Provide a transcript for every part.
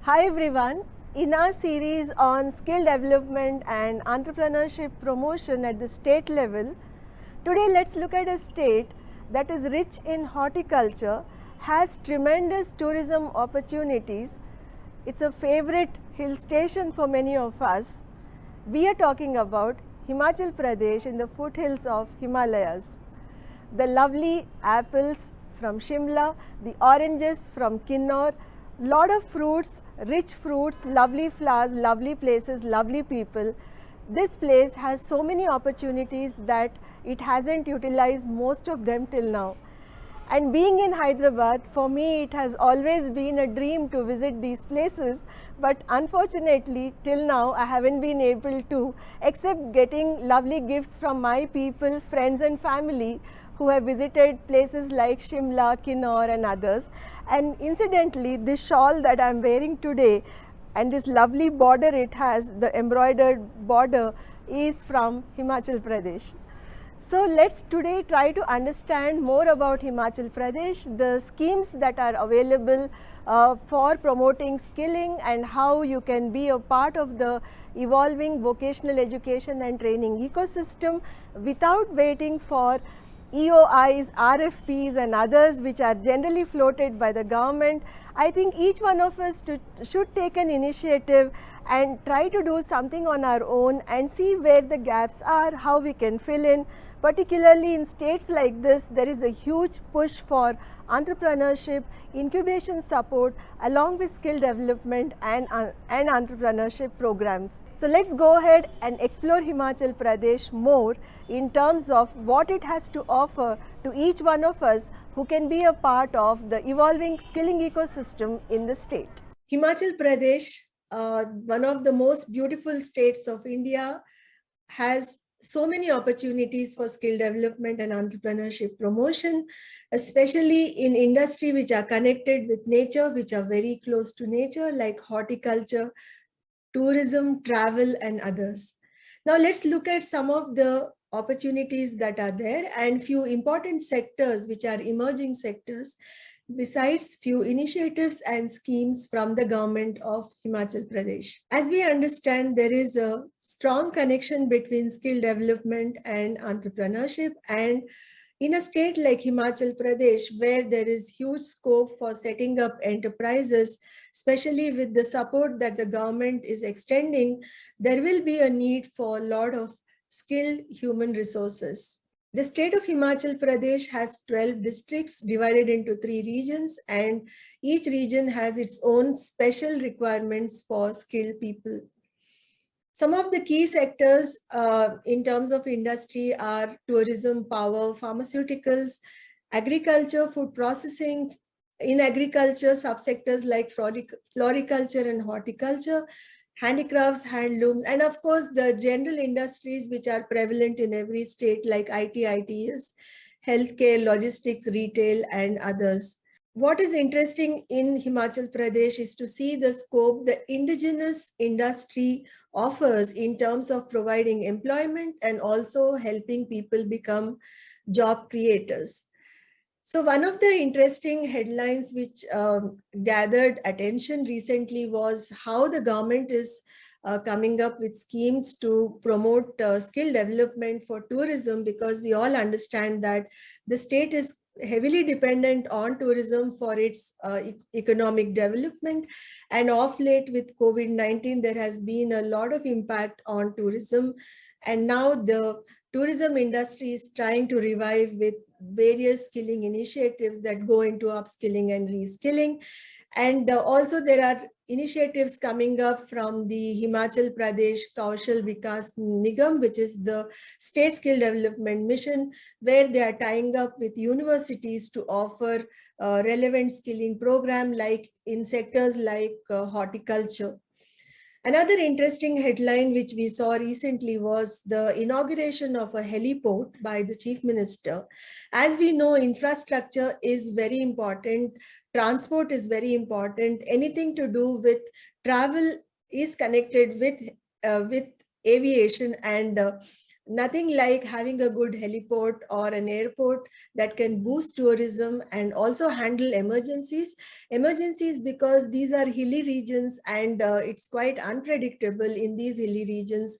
Hi everyone, in our series on skill development and entrepreneurship promotion at the state level, today let's look at a state that is rich in horticulture, has tremendous tourism opportunities. It's a favorite hill station for many of us. We are talking about Himachal Pradesh in the foothills of Himalayas. The lovely apples from Shimla, the oranges from Kinnaur, lot of fruits, rich fruits, lovely flowers, lovely places, lovely people. This place has so many opportunities that it hasn't utilized most of them till now. And being in Hyderabad, for me it has always been a dream to visit these places, but unfortunately till now I haven't been able to, except getting lovely gifts from my people, friends and family who have visited places like Shimla, Kinnaur and others. And incidentally, this shawl that I am wearing today and this lovely border it has, the embroidered border, is from Himachal Pradesh. So let's today try to understand more about Himachal Pradesh, the schemes that are available for promoting skilling and how you can be a part of the evolving vocational education and training ecosystem without waiting for EOIs, RFPs and others which are generally floated by the government. I think each one of us should take an initiative and try to do something on our own and see where the gaps are, how we can fill in. Particularly in states like this, there is a huge push for entrepreneurship, incubation support along with skill development and entrepreneurship programs. So let's go ahead and explore Himachal Pradesh more in terms of what it has to offer to each one of us who can be a part of the evolving skilling ecosystem in the state. Himachal Pradesh, one of the most beautiful states of India, has so many opportunities for skill development and entrepreneurship promotion, especially in industry which are connected with nature, which are very close to nature, like horticulture, tourism, travel and others. Now let's look at some of the opportunities that are there and few important sectors which are emerging sectors, besides few initiatives and schemes from the government of Himachal Pradesh. As we understand, there is a strong connection between skill development and entrepreneurship, and in a state like Himachal Pradesh, where there is huge scope for setting up enterprises, especially with the support that the government is extending, there will be a need for a lot of skilled human resources. The state of Himachal Pradesh has 12 districts divided into 3 regions, and each region has its own special requirements for skilled people. Some of the key sectors in terms of industry are tourism, power, pharmaceuticals, agriculture, food processing. In agriculture, subsectors like floriculture and horticulture, handicrafts, handlooms, and of course the general industries which are prevalent in every state like IT, ITS, healthcare, logistics, retail, and others. What is interesting in Himachal Pradesh is to see the scope the indigenous industry offers in terms of providing employment and also helping people become job creators. So one of the interesting headlines which gathered attention recently was how the government is coming up with schemes to promote skill development for tourism, because we all understand that the state is heavily dependent on tourism for its economic development, and of late with COVID-19 there has been a lot of impact on tourism, and now the tourism industry is trying to revive with various skilling initiatives that go into upskilling and reskilling. And also there are initiatives coming up from the Himachal Pradesh Kaushal Vikas Nigam, which is the state skill development mission, where they are tying up with universities to offer relevant skilling program like in sectors like horticulture. Another interesting headline which we saw recently was the inauguration of a heliport by the Chief Minister. As we know, infrastructure is very important, transport is very important, anything to do with travel is connected with aviation, and Nothing like having a good heliport or an airport that can boost tourism and also handle emergencies. Emergencies because these are hilly regions, and it's quite unpredictable in these hilly regions.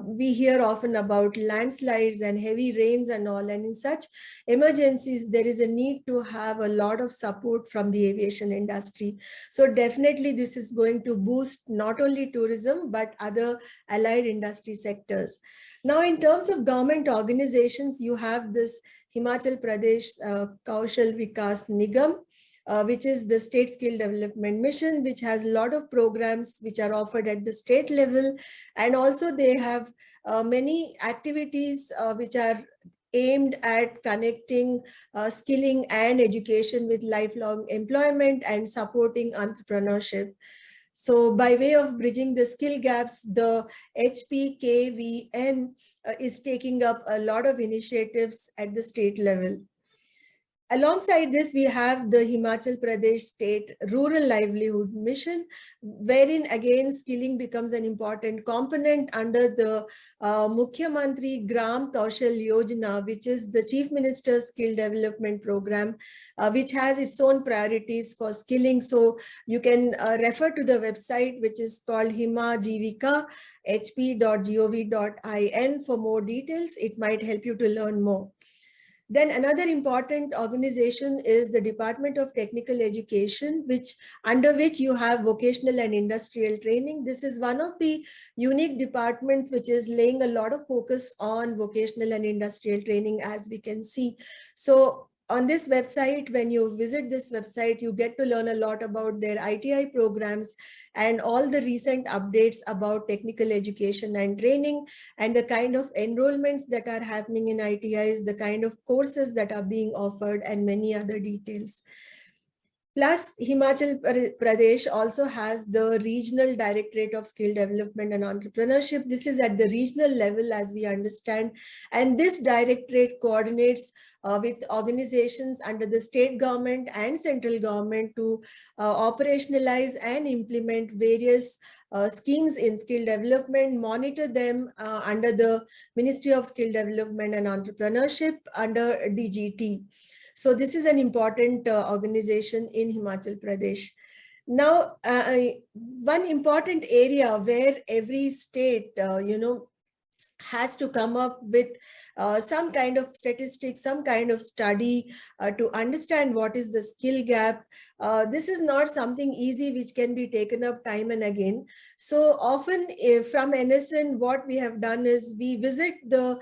We hear often about landslides and heavy rains and all, and in such emergencies, there is a need to have a lot of support from the aviation industry. So definitely this is going to boost not only tourism, but other allied industry sectors. Now, in terms of government organizations, you have this Himachal Pradesh Kaushal Vikas Nigam, which is the state skill development mission, which has a lot of programs which are offered at the state level. And also they have many activities which are aimed at connecting skilling and education with lifelong employment and supporting entrepreneurship. So by way of bridging the skill gaps, the HPKVN is taking up a lot of initiatives at the state level. Alongside this, we have the Himachal Pradesh State Rural Livelihood Mission, wherein again skilling becomes an important component under the Mukhyamantri Gram Kaushal Yojana, which is the Chief Minister's Skill Development Program, which has its own priorities for skilling. So you can refer to the website, which is called himajivika.hp.gov.in for more details. It might help you to learn more. Then another important organization is the Department of Technical Education, under which you have vocational and industrial training. This is one of the unique departments which is laying a lot of focus on vocational and industrial training, as we can see. So on this website, when you visit this website, you get to learn a lot about their ITI programs and all the recent updates about technical education and training, and the kind of enrollments that are happening in ITIs, the kind of courses that are being offered, and many other details. Plus, Himachal Pradesh also has the Regional Directorate of Skill Development and Entrepreneurship. This is at the regional level, as we understand. And this directorate coordinates with organizations under the state government and central government to operationalize and implement various schemes in skill development, monitor them under the Ministry of Skill Development and Entrepreneurship under DGT. So this is an important organization in Himachal Pradesh. Now, one important area where every state, has to come up with some kind of statistics, some kind of study to understand what is the skill gap. This is not something easy which can be taken up time and again. So often from NSN, what we have done is we visit the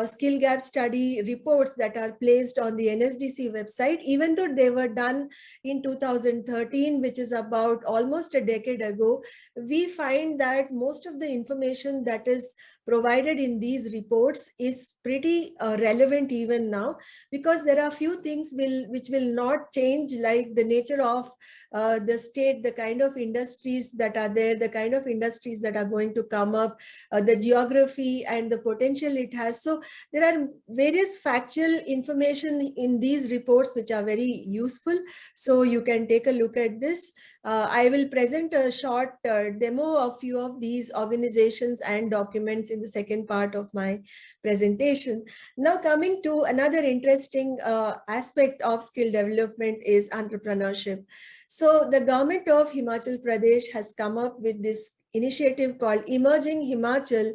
skill gap study reports that are placed on the NSDC website, even though they were done in 2013, which is about almost a decade ago. We find that most of the information that is provided in these reports is pretty relevant even now, because there are few things which will not change, like the nature of the state, the kind of industries that are there, the kind of industries that are going to come up, the geography and the potential it has. So there are various factual information in these reports which are very useful. So you can take a look at this. I will present a short demo of few of these organizations and documents in the second part of my presentation. Now, coming to another interesting aspect of skill development is entrepreneurship. So the government of Himachal Pradesh has come up with this initiative called Emerging Himachal,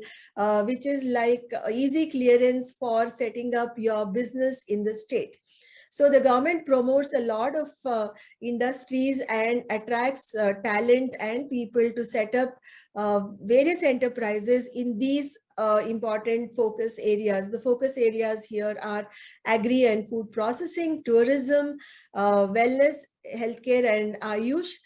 which is like easy clearance for setting up your business in the state. So the government promotes a lot of industries and attracts talent and people to set up various enterprises in these important focus areas. The focus areas here are agri and food processing, tourism, wellness, healthcare, and Ayush.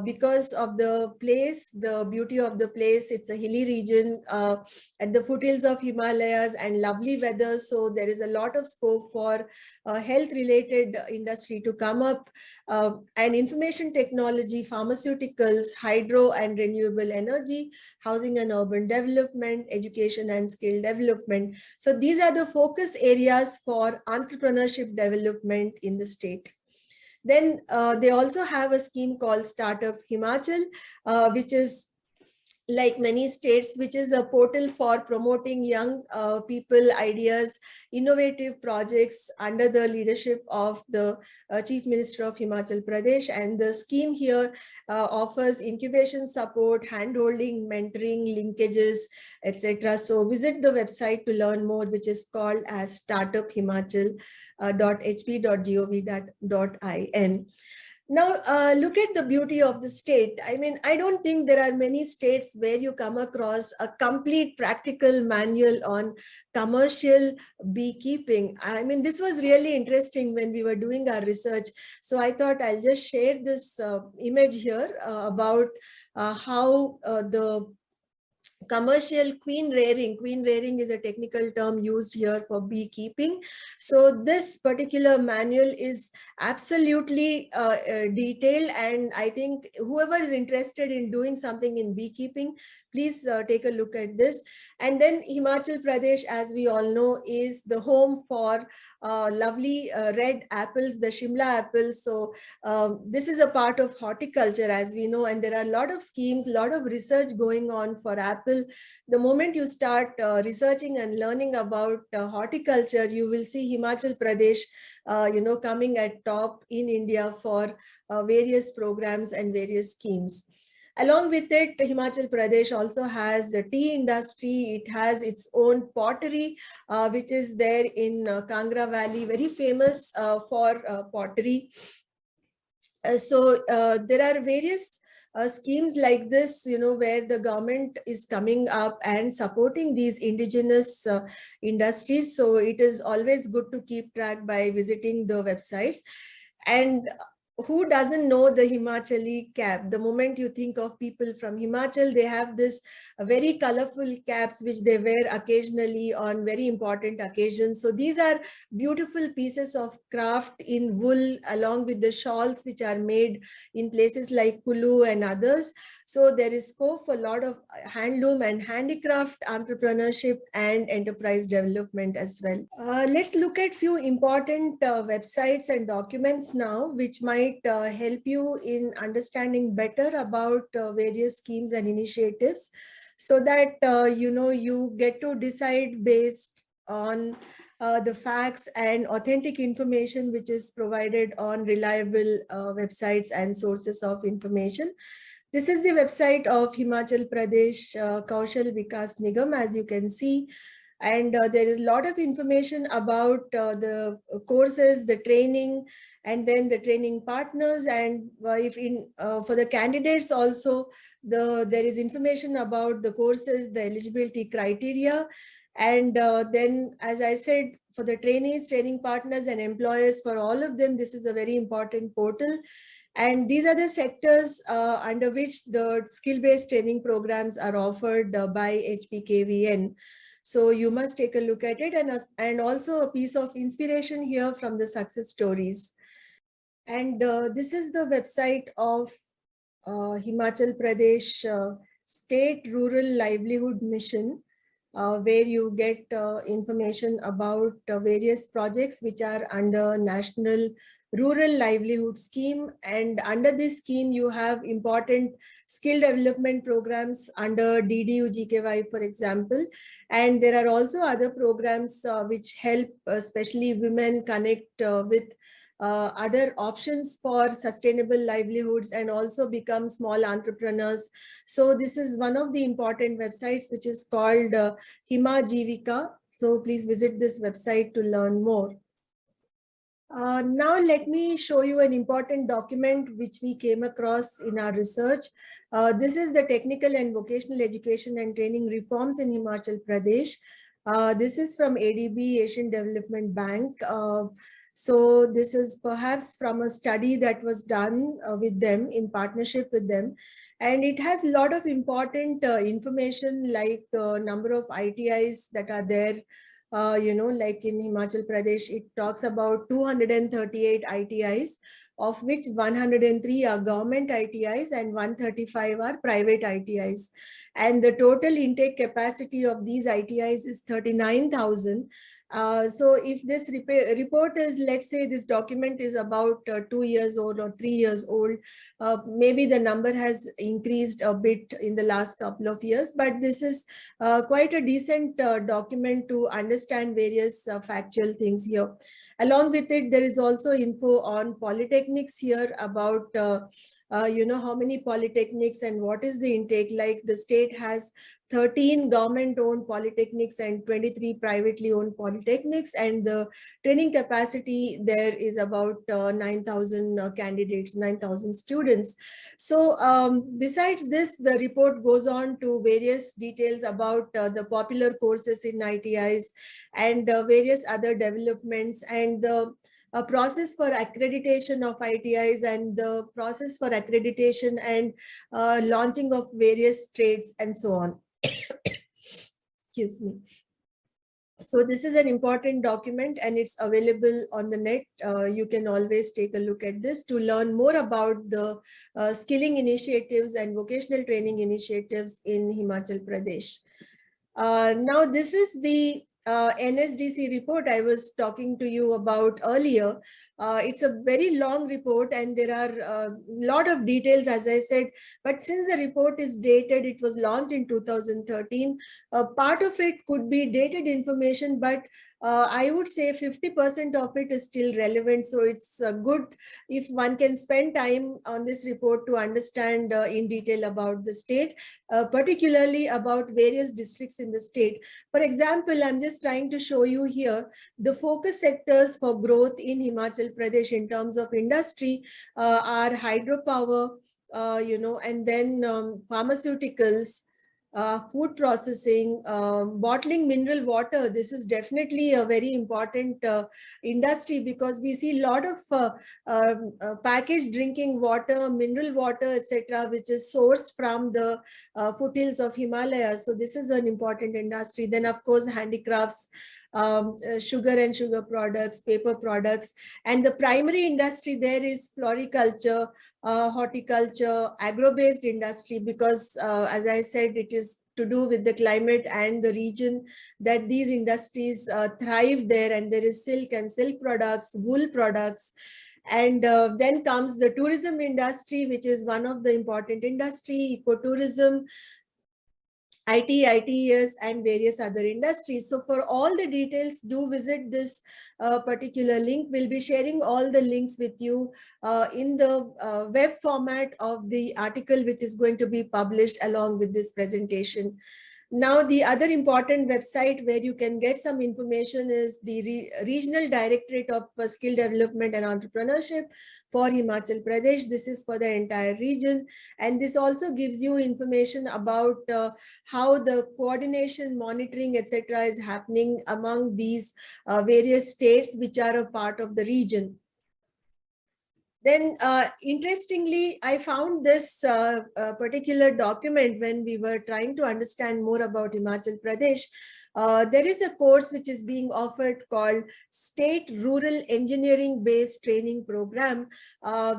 Because of the place, the beauty of the place, it's a hilly region at the foothills of Himalayas and lovely weather. So there is a lot of scope for health-related industry to come up, and information technology, pharmaceuticals, hydro and renewable energy, housing and urban development, education and skill development. So these are the focus areas for entrepreneurship development in the state. Then they also have a scheme called Startup Himachal, which is like many states, which is a portal for promoting young people, ideas, innovative projects under the leadership of the Chief Minister of Himachal Pradesh. And the scheme here offers incubation support, handholding, mentoring, linkages, etc. So visit the website to learn more, which is called as startuphimachal.hp.gov.in. Now, look at the beauty of the state. I mean, I don't think there are many states where you come across a complete practical manual on commercial beekeeping. I mean, this was really interesting when we were doing our research. So I thought I'll just share this image here about how the commercial queen rearing is a technical term used here for beekeeping. So this particular manual is absolutely detailed, and I think whoever is interested in doing something in beekeeping, please take a look at this. And then Himachal Pradesh, as we all know, is the home for lovely red apples, the Shimla apples. So this is a part of horticulture, as we know, and there are a lot of schemes, a lot of research going on for apple. The moment you start researching and learning about horticulture, you will see Himachal Pradesh, coming at top in India for various programs and various schemes. Along with it, Himachal Pradesh also has the tea industry. It has its own pottery, which is there in Kangra Valley, very famous for pottery. So there are various schemes like this, where the government is coming up and supporting these indigenous industries. So it is always good to keep track by visiting the websites. And who doesn't know the Himachali cap? The moment you think of people from Himachal, they have this very colorful caps which they wear occasionally on very important occasions. So these are beautiful pieces of craft in wool, along with the shawls which are made in places like Kulu and others. So there is scope for a lot of handloom and handicraft entrepreneurship and enterprise development as well. Let's look at few important websites and documents now, which might help you in understanding better about various schemes and initiatives, so that you get to decide based on the facts and authentic information which is provided on reliable websites and sources of information. This is the website of Himachal Pradesh Kaushal Vikas Nigam, as you can see. And there is a lot of information about the courses, the training, and then the training partners. And for the candidates also, there is information about the courses, the eligibility criteria. And then, as I said, for the trainees, training partners, and employers, for all of them, this is a very important portal. And these are the sectors under which the skill-based training programs are offered by HPKVN. So you must take a look at it, and also a piece of inspiration here from the success stories. And this is the website of Himachal Pradesh State Rural Livelihood Mission, where you get information about various projects which are under National Rural Livelihood Scheme. And under this scheme, you have important skill development programs under DDU-GKY, for example. And there are also other programs which help especially women connect with other options for sustainable livelihoods and also become small entrepreneurs. So this is one of the important websites which is called Hima Jivika. So please visit this website to learn more. Now let me show you an important document which we came across in our research. This is the Technical and Vocational Education and Training Reforms in Himachal Pradesh. This is from ADB, Asian Development Bank. So this is perhaps from a study that was done with them, in partnership with them. And it has a lot of important information, like the number of ITIs that are there. Like in Himachal Pradesh, it talks about 238 ITIs, of which 103 are government ITIs and 135 are private ITIs. And the total intake capacity of these ITIs is 39,000. So if this report is, let's say this document is about 2 years old or 3 years old, maybe the number has increased a bit in the last couple of years, but this is quite a decent document to understand various factual things here. Along with it, there is also info on polytechnics here about how many polytechnics and what is the intake. Like the state has 13 government-owned polytechnics and 23 privately owned polytechnics, and the training capacity there is about 9,000 candidates, 9,000 students. So besides this, the report goes on to various details about the popular courses in ITIs and various other developments, and the a process for accreditation of ITIs, and the process for accreditation and launching of various trades and so on. Excuse me. So this is an important document and it's available on the net. You can always take a look at this to learn more about the skilling initiatives and vocational training initiatives in Himachal Pradesh. Now this is the NSDC report I was talking to you about earlier. It's a very long report and there are a lot of details, as I said, but since the report is dated, it was launched in 2013, part of it could be dated information, but I would say 50% of it is still relevant. So it's good if one can spend time on this report to understand in detail about the state, particularly about various districts in the state. For example, I'm just trying to show you here the focus sectors for growth in Himachal Pradesh in terms of industry are hydropower, and then pharmaceuticals, food processing, bottling mineral water. This is definitely a very important industry because we see a lot of packaged drinking water, mineral water, etc., which is sourced from the foothills of Himalaya. So this is an important industry. Then, of course, handicrafts, sugar and sugar products, paper products, and the primary industry there is floriculture, horticulture, agro-based industry, because as I said, it is to do with the climate and the region that these industries thrive there, and there is silk and silk products, wool products. And then comes the tourism industry, which is one of the important industry, ecotourism, IT, ITES, and various other industries. So for all the details, do visit this particular link. We'll be sharing all the links with you in the web format of the article, which is going to be published along with this presentation. Now, the other important website where you can get some information is the Regional Directorate of Skill Development and Entrepreneurship for Himachal Pradesh. This is for the entire region. And this also gives you information about how the coordination, monitoring, etc. is happening among these various states which are a part of the region. Then, interestingly, I found this particular document when we were trying to understand more about Himachal Pradesh. There is a course which is being offered called State Rural Engineering Based Training Program,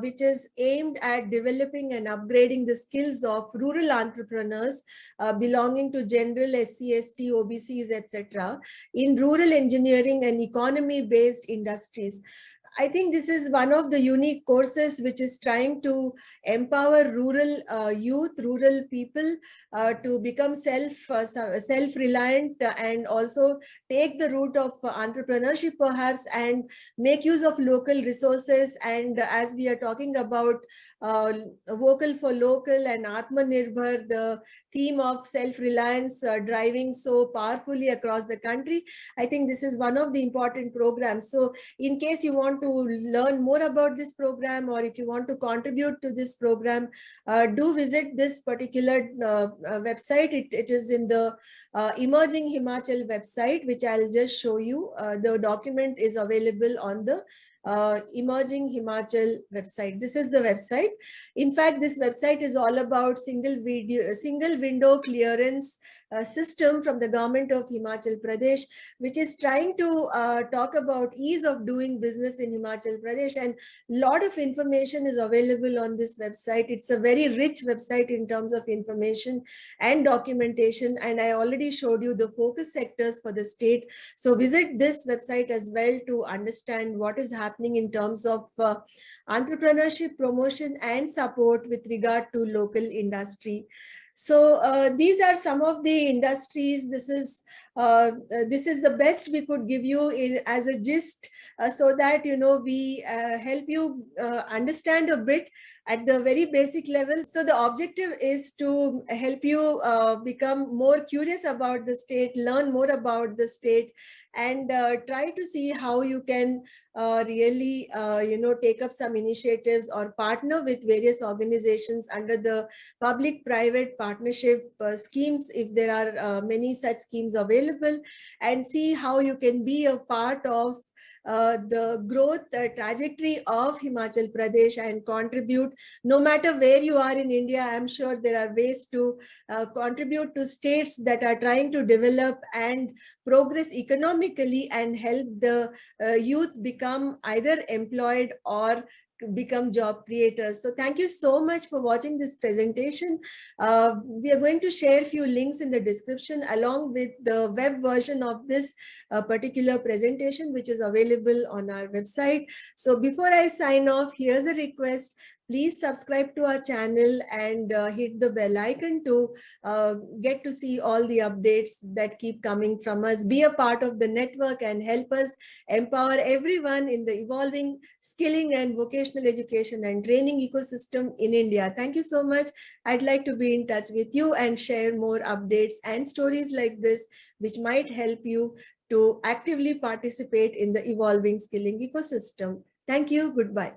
which is aimed at developing and upgrading the skills of rural entrepreneurs belonging to general SC, ST, OBCs, etc. in rural engineering and economy-based industries. I think this is one of the unique courses which is trying to empower rural youth, rural people to become self-reliant and also take the route of entrepreneurship perhaps, and make use of local resources. And as we are talking about vocal for local and Atmanirbhar, the theme of self-reliance driving so powerfully across the country, I think this is one of the important programs. So in case you want to learn more about this program, or if you want to contribute to this program, do visit this particular website. It is in the Emerging Himachal website, which I'll just show you. The document is available on the Emerging Himachal website. This is the website. In fact, this website is all about single window clearance system from the government of Himachal Pradesh, which is trying to talk about ease of doing business in Himachal Pradesh, and a lot of information is available on this website. It's a very rich website in terms of information and documentation, and I already showed you the focus sectors for the state. So visit this website as well to understand what is happening in terms of entrepreneurship promotion and support with regard to local industry. So these are some of the industries. This is the best we could give you as a gist, so that we help you understand a bit at the very basic level. So the objective is to help you become more curious about the state, learn more about the state, and try to see how you can really take up some initiatives or partner with various organizations under the public-private partnership schemes, if there are many such schemes available, and see how you can be a part of the growth trajectory of Himachal Pradesh and contribute. No matter where you are in India, I'm sure there are ways to contribute to states that are trying to develop and progress economically and help the youth become either employed or become job creators. So thank you so much for watching this presentation. We are going to share a few links in the description along with the web version of this particular presentation, which is available on our website. So before I sign off, here's a request. Please subscribe to our channel and hit the bell icon to get to see all the updates that keep coming from us. Be a part of the network and help us empower everyone in the evolving skilling and vocational education and training ecosystem in India. Thank you so much. I'd like to be in touch with you and share more updates and stories like this, which might help you to actively participate in the evolving skilling ecosystem. Thank you. Goodbye.